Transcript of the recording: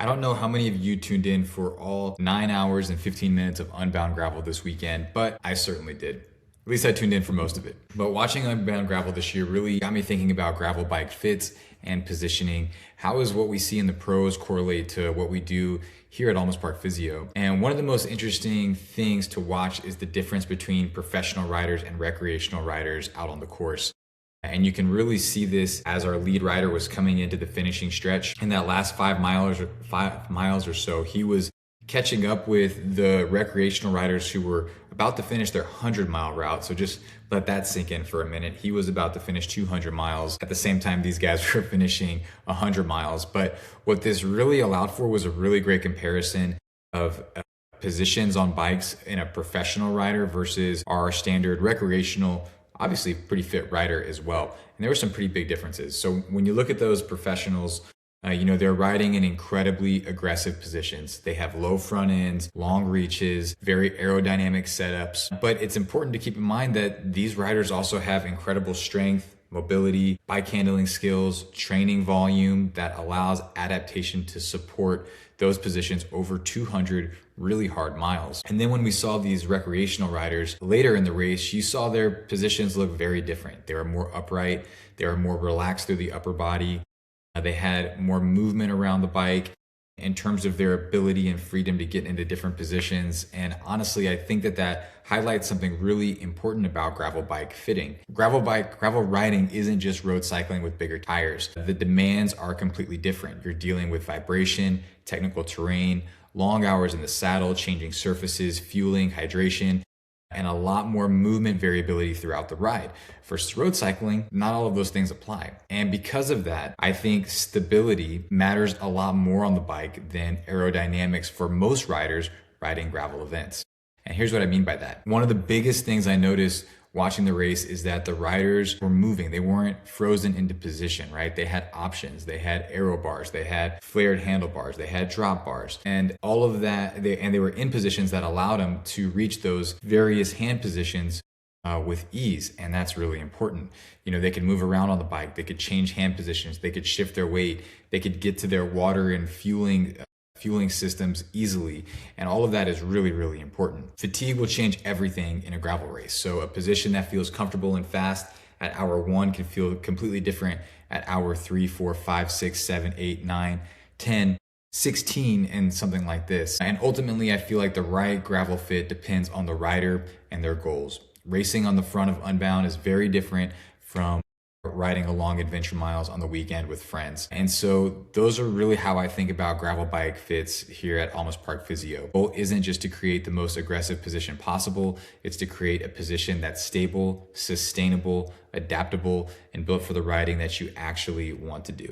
I don't know how many of you tuned in for all 9 hours and 15 minutes of Unbound Gravel this weekend, but I certainly did. At least I tuned in for most of it. But watching Unbound Gravel this year really got me thinking about gravel bike fits and positioning. How is what we see in the pros correlate to what we do here at Almost Park Physio? And one of the most interesting things to watch is the difference between professional riders and recreational riders out on the course. And you can really see this as our lead rider was coming into the finishing stretch. In that last 5 miles or so, he was catching up with the recreational riders who were about to finish their 100-mile route. So just let that sink in for a minute. He was about to finish 200 miles at the same time these guys were finishing 100 miles. But what this really allowed for was a really great comparison of positions on bikes in a professional rider versus our standard recreational, obviously pretty fit rider as well. And there were some pretty big differences. So when you look at those professionals, they're riding in incredibly aggressive positions. They have low front ends, long reaches, very aerodynamic setups. But it's important to keep in mind that these riders also have incredible strength, mobility, bike handling skills, training volume that allows adaptation to support those positions over 200 really hard miles. And then when we saw these recreational riders later in the race, you saw their positions look very different. They were more upright, they were more relaxed through the upper body. They had more movement around the bike in terms of their ability and freedom to get into different positions. And honestly, I think that highlights something really important about gravel bike fitting. Gravel riding isn't just road cycling with bigger tires. The demands are completely different. You're dealing with vibration, technical terrain, long hours in the saddle, changing surfaces, fueling, hydration, and a lot more movement variability throughout the ride. For road cycling, not all of those things apply. And because of that, I think stability matters a lot more on the bike than aerodynamics for most riders riding gravel events. And here's what I mean by that. One of the biggest things I noticed watching the race is that the riders were moving. They weren't frozen into position, right? They had options. They had aero bars. They had flared handlebars. They had drop bars. And all of that, they were in positions that allowed them to reach those various hand positions with ease. And that's really important. They could move around on the bike. They could change hand positions. They could shift their weight. They could get to their water and fueling systems easily. And all of that is really, really important. Fatigue will change everything in a gravel race. So a position that feels comfortable and fast at hour 1 can feel completely different at hour 3, 4, 5, 6, 7, 8, 9, 10, 16, and something like this. And ultimately, I feel like the right gravel fit depends on the rider and their goals. Racing on the front of Unbound is very different from riding along adventure miles on the weekend with friends. And so those are really how I think about gravel bike fits here at Almost Park Physio. The goal isn't just to create the most aggressive position possible, it's to create a position that's stable, sustainable, adaptable, and built for the riding that you actually want to do.